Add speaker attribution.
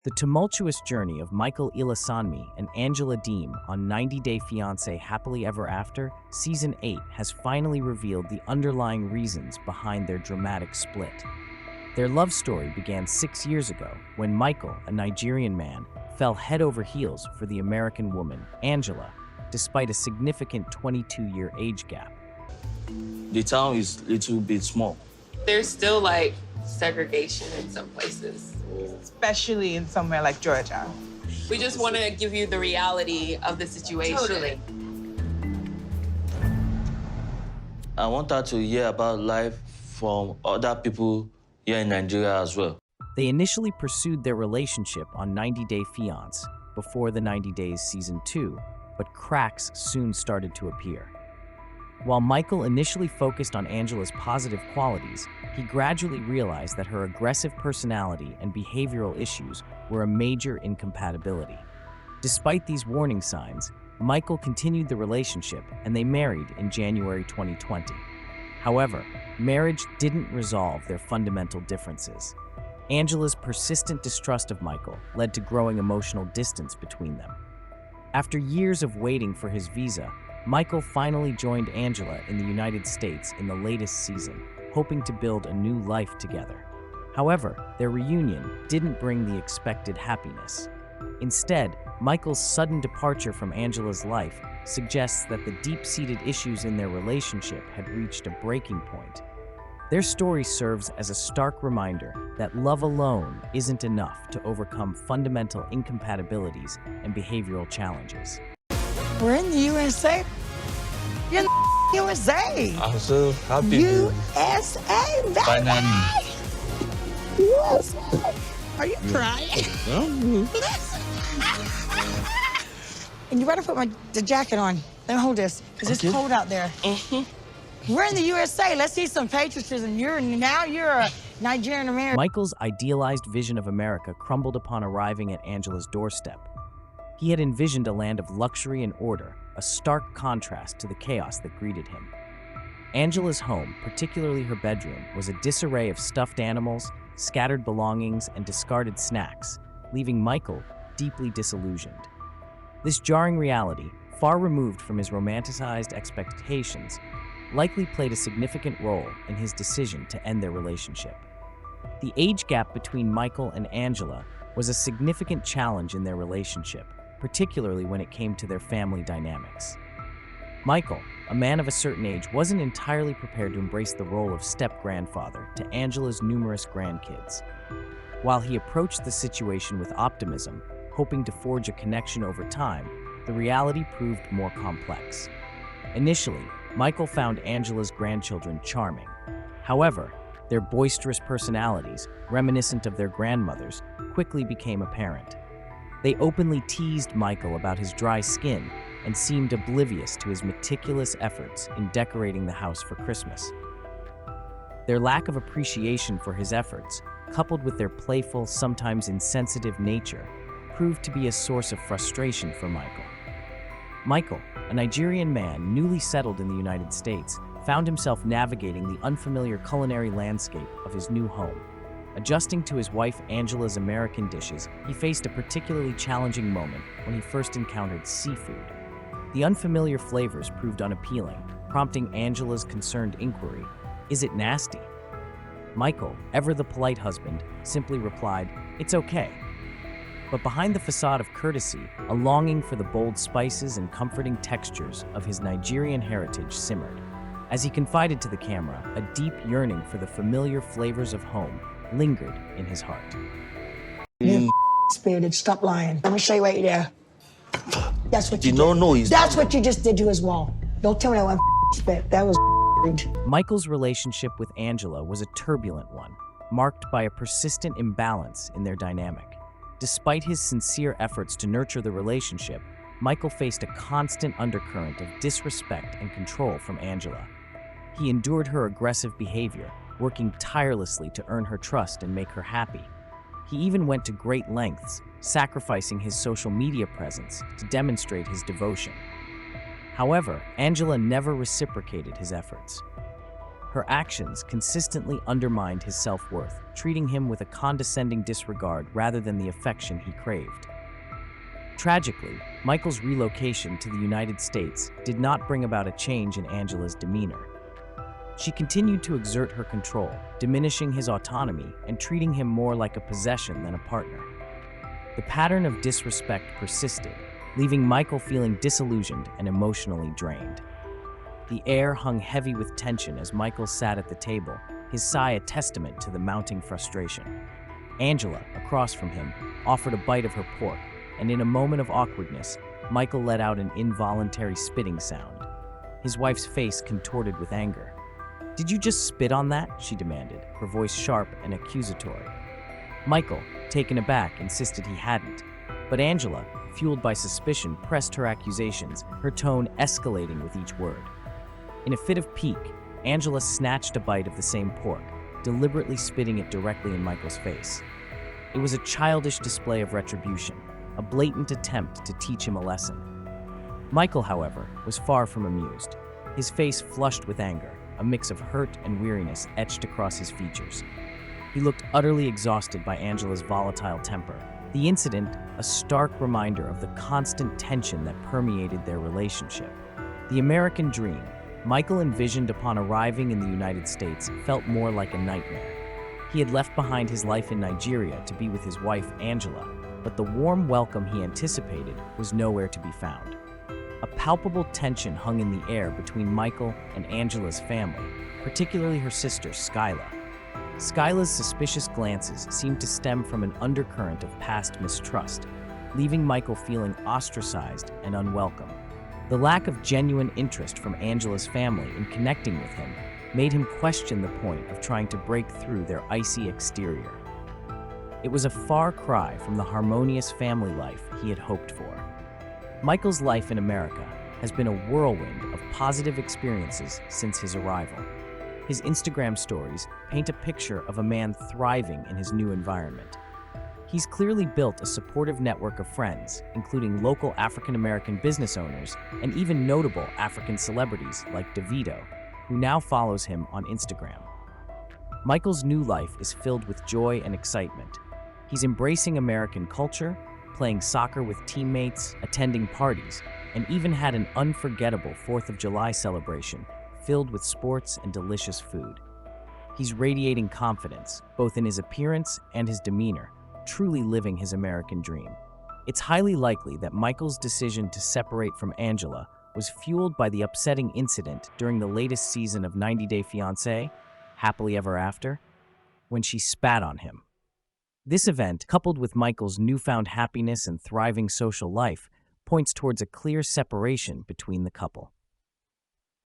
Speaker 1: The tumultuous journey of Michael Ilasanmi and Angela Deem on 90 Day Fiancé Happily Ever After, Season 8 has finally revealed the underlying reasons behind their dramatic split. Their love story began 6 years ago when Michael, a Nigerian man, fell head over heels for the American woman, Angela, despite a significant 22-year age gap.
Speaker 2: The town is a little bit small.
Speaker 3: There's still segregation in some places.
Speaker 4: Especially in somewhere like Georgia.
Speaker 3: We just want to give you the reality of the situation.
Speaker 4: Totally.
Speaker 2: I want her to hear about life from other people here in Nigeria as well.
Speaker 1: They initially pursued their relationship on 90 Day Fiancé before the 90 Days Season 2, but cracks soon started to appear. While Michael initially focused on Angela's positive qualities, he gradually realized that her aggressive personality and behavioral issues were a major incompatibility. Despite these warning signs, Michael continued the relationship and they married in January 2020. However, marriage didn't resolve their fundamental differences. Angela's persistent distrust of Michael led to growing emotional distance between them. After years of waiting for his visa, Michael finally joined Angela in the United States in the latest season, hoping to build a new life together. However, their reunion didn't bring the expected happiness. Instead, Michael's sudden departure from Angela's life suggests that the deep-seated issues in their relationship had reached a breaking point. Their story serves as a stark reminder that love alone isn't enough to overcome fundamental incompatibilities and behavioral challenges.
Speaker 5: We're in the USA. You're in the USA.
Speaker 2: I'm so happy.
Speaker 5: USA, baby.
Speaker 2: Finally.
Speaker 5: USA. Are you crying? And you better put the jacket on. Let me hold this, because it's cold out there. We're in the USA. Let's see some patriotism. Now you're a Nigerian American.
Speaker 1: Michael's idealized vision of America crumbled upon arriving at Angela's doorstep. He had envisioned a land of luxury and order, a stark contrast to the chaos that greeted him. Angela's home, particularly her bedroom, was a disarray of stuffed animals, scattered belongings, and discarded snacks, leaving Michael deeply disillusioned. This jarring reality, far removed from his romanticized expectations, likely played a significant role in his decision to end their relationship. The age gap between Michael and Angela was a significant challenge in their relationship, particularly when it came to their family dynamics. Michael, a man of a certain age, wasn't entirely prepared to embrace the role of step-grandfather to Angela's numerous grandkids. While he approached the situation with optimism, hoping to forge a connection over time, the reality proved more complex. Initially, Michael found Angela's grandchildren charming. However, their boisterous personalities, reminiscent of their grandmothers, quickly became apparent. They openly teased Michael about his dry skin and seemed oblivious to his meticulous efforts in decorating the house for Christmas. Their lack of appreciation for his efforts, coupled with their playful, sometimes insensitive nature, proved to be a source of frustration for Michael. Michael, a Nigerian man newly settled in the United States, found himself navigating the unfamiliar culinary landscape of his new home. Adjusting to his wife Angela's American dishes, he faced a particularly challenging moment when he first encountered seafood. The unfamiliar flavors proved unappealing, prompting Angela's concerned inquiry, "Is it nasty?" Michael, ever the polite husband, simply replied, "It's okay." But behind the facade of courtesy, a longing for the bold spices and comforting textures of his Nigerian heritage simmered. As he confided to the camera, a deep yearning for the familiar flavors of home lingered in his heart.
Speaker 5: You spirited, stop lying. Let me show you right there. That's what you did.
Speaker 2: No,
Speaker 5: That's what you just did to his wall. Don't tell me that one spit. That was
Speaker 1: Michael's relationship with Angela was a turbulent one, marked by a persistent imbalance in their dynamic. Despite his sincere efforts to nurture the relationship, Michael faced a constant undercurrent of disrespect and control from Angela. He endured her aggressive behavior, working tirelessly to earn her trust and make her happy. He even went to great lengths, sacrificing his social media presence to demonstrate his devotion. However, Angela never reciprocated his efforts. Her actions consistently undermined his self-worth, treating him with a condescending disregard rather than the affection he craved. Tragically, Michael's relocation to the United States did not bring about a change in Angela's demeanor. She continued to exert her control, diminishing his autonomy and treating him more like a possession than a partner. The pattern of disrespect persisted, leaving Michael feeling disillusioned and emotionally drained. The air hung heavy with tension as Michael sat at the table, his sigh a testament to the mounting frustration. Angela, across from him, offered a bite of her pork, and in a moment of awkwardness, Michael let out an involuntary spitting sound. His wife's face contorted with anger. "Did you just spit on that?" she demanded, her voice sharp and accusatory. Michael, taken aback, insisted he hadn't, but Angela, fueled by suspicion, pressed her accusations, her tone escalating with each word. In a fit of pique, Angela snatched a bite of the same pork, deliberately spitting it directly in Michael's face. It was a childish display of retribution, a blatant attempt to teach him a lesson. Michael, however, was far from amused. His face flushed with anger, a mix of hurt and weariness etched across his features. He looked utterly exhausted by Angela's volatile temper, the incident a stark reminder of the constant tension that permeated their relationship. The American dream Michael envisioned upon arriving in the United States felt more like a nightmare. He had left behind his life in Nigeria to be with his wife, Angela, but the warm welcome he anticipated was nowhere to be found. A palpable tension hung in the air between Michael and Angela's family, particularly her sister, Skyla. Skyla's suspicious glances seemed to stem from an undercurrent of past mistrust, leaving Michael feeling ostracized and unwelcome. The lack of genuine interest from Angela's family in connecting with him made him question the point of trying to break through their icy exterior. It was a far cry from the harmonious family life he had hoped for. Michael's life in America has been a whirlwind of positive experiences since his arrival. His Instagram stories paint a picture of a man thriving in his new environment. He's clearly built a supportive network of friends, including local African-American business owners and even notable African celebrities like Davido, who now follows him on Instagram. Michael's new life is filled with joy and excitement. He's embracing American culture, playing soccer with teammates, attending parties, and even had an unforgettable 4th of July celebration filled with sports and delicious food. He's radiating confidence, both in his appearance and his demeanor, truly living his American dream. It's highly likely that Michael's decision to separate from Angela was fueled by the upsetting incident during the latest season of 90 Day Fiancé, Happily Ever After, when she spat on him. This event, coupled with Michael's newfound happiness and thriving social life, points towards a clear separation between the couple.